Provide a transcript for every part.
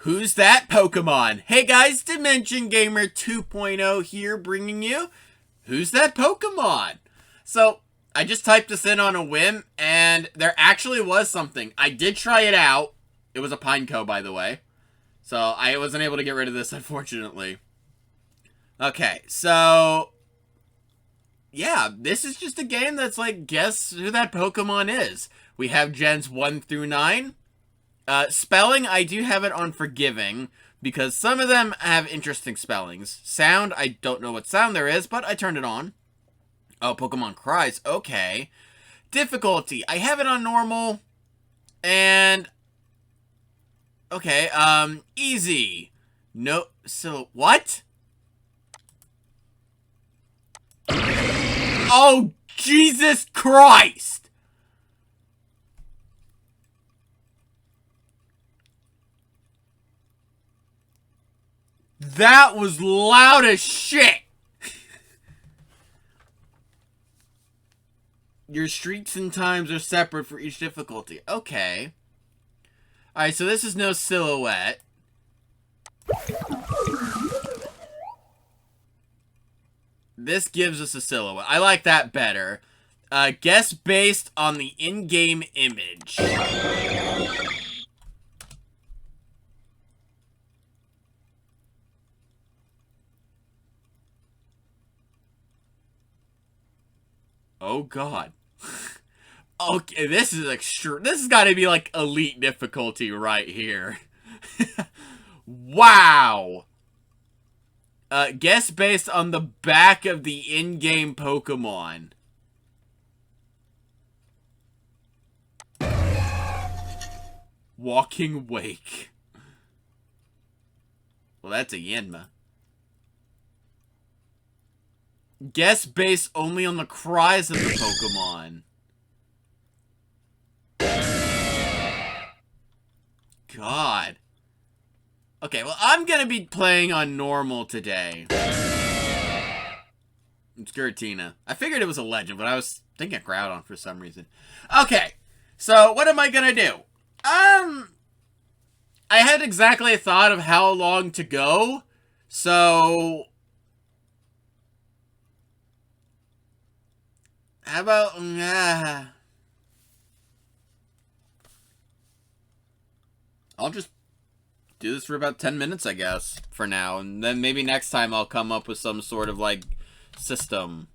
Who's that Pokemon? Hey guys, Dimension Gamer 2.0 here bringing you Who's That Pokemon? So, I just typed this in on a whim, and there actually was something. I did try it out. It was a Pineco, by the way. So, I wasn't able to get rid of this, unfortunately. Okay, so... yeah, this is just a game that's like, guess who that Pokemon is. We have gens 1 through 9. Spelling, I do have it on forgiving, because some of them have interesting spellings. Sound, I don't know what sound there is, but I turned it on. Oh, Pokemon cries, okay. Difficulty, I have it on normal, and... okay, easy. No, so, what? Oh, Jesus Christ! That was loud as shit! Your streaks and times are separate for each difficulty. Okay. Alright, so this is no silhouette. This gives us a silhouette. I like that better. Guess based on the in-game image. Oh god. Okay, this is extreme. This has got to be like elite difficulty right here. Wow. Guess based on the back of the in-game Pokemon. Walking Wake. Well, that's a Yanma. Guess based only on the cries of the Pokemon. God. Okay, well, I'm gonna be playing on normal today. It's Giratina. I figured it was a legend, but I was thinking Groudon for some reason. Okay, so what am I gonna do? I had exactly a thought of how long to go, so... how about... I'll just do this for about 10 minutes, I guess, for now. And then maybe next time I'll come up with some sort of, like, system.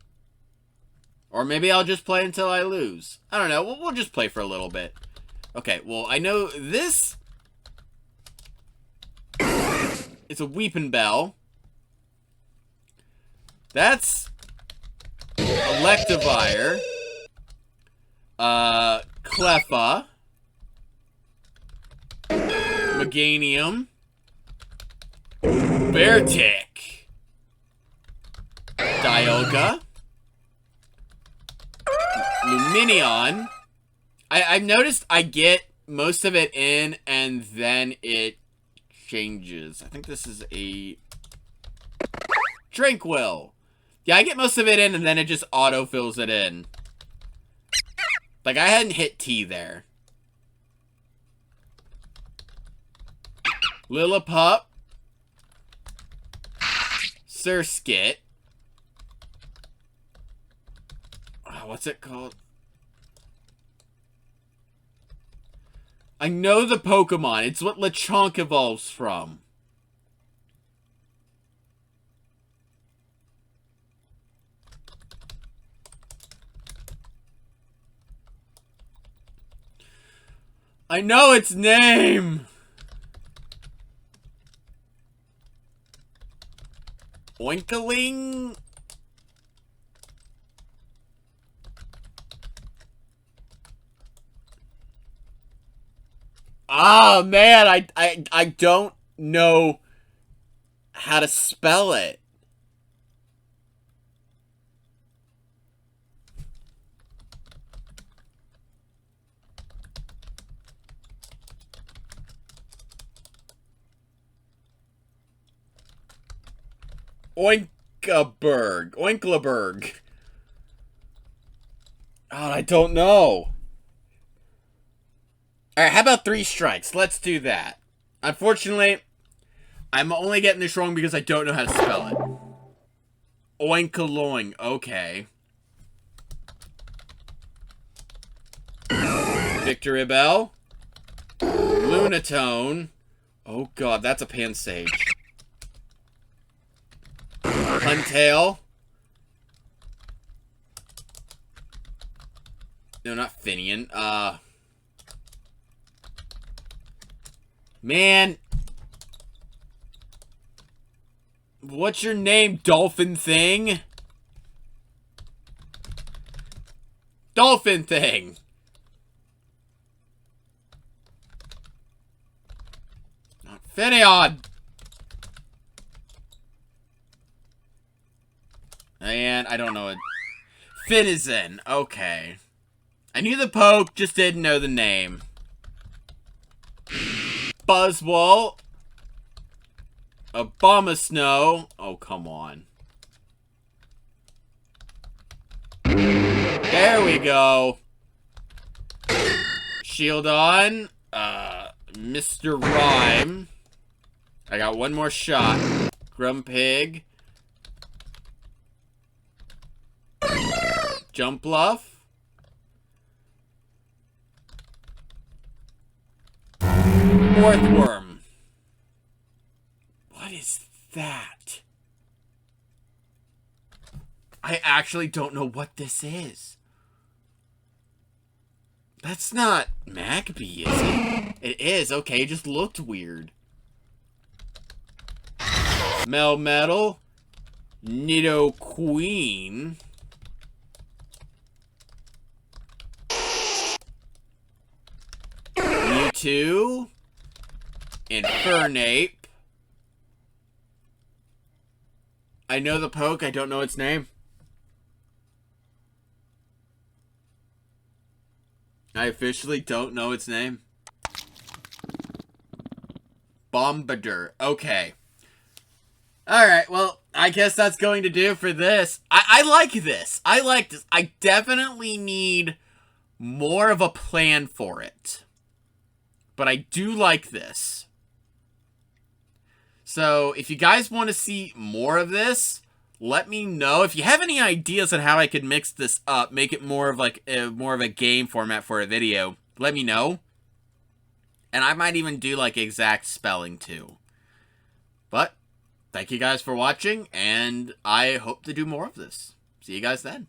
Or maybe I'll just play until I lose. I don't know. We'll just play for a little bit. Okay, well, I know this... it's a Weepinbell. That's... Electivire. Cleffa. Meganium. Beartic. Dialga. Lumineon. I've noticed I get most of it in and then it changes. I think this is a Tranquil. Yeah, I get most of it in and then it just auto-fills it in. Like, I hadn't hit T there. Lillipup. Surskit. Oh, what's it called? I know the Pokemon. It's what Lechonk evolves from. I know its name! Oinkaling? Ah, man, I don't know how to spell it. Oinklaberg. God, I don't know. Alright, how about 3 strikes? Let's do that. Unfortunately, I'm only getting this wrong because I don't know how to spell it. Oinkoloing. Okay. Victreebel. Lunatone. Oh god, that's a Pansage. Huntail. No, not Finian. Man. What's your name, Dolphin Thing? Dolphin Thing. Not Finneon. And I don't know it. Finizen. Okay. I knew the poke, just didn't know the name. Buzzwole. Abomasnow. Oh, come on. There we go. Shieldon. Mr. Rhyme. I got one more shot. Grumpig. Jumpluff. Orthworm. What is that? I actually don't know what this is. That's not Magby, is it? It is. Okay, it just looked weird. Melmetal. Nidoqueen. Mewtwo. Infernape. I know the poke, I don't know its name. I officially don't know its name. Bombadil. Okay. Alright, well, I guess that's going to do for this. I like this. I like this. I definitely need more of a plan for it. But I do like this. So, if you guys want to see more of this, let me know. If you have any ideas on how I could mix this up, make it more of like more of a game format for a video, let me know. And I might even do like exact spelling too. But thank you guys for watching, and I hope to do more of this. See you guys then.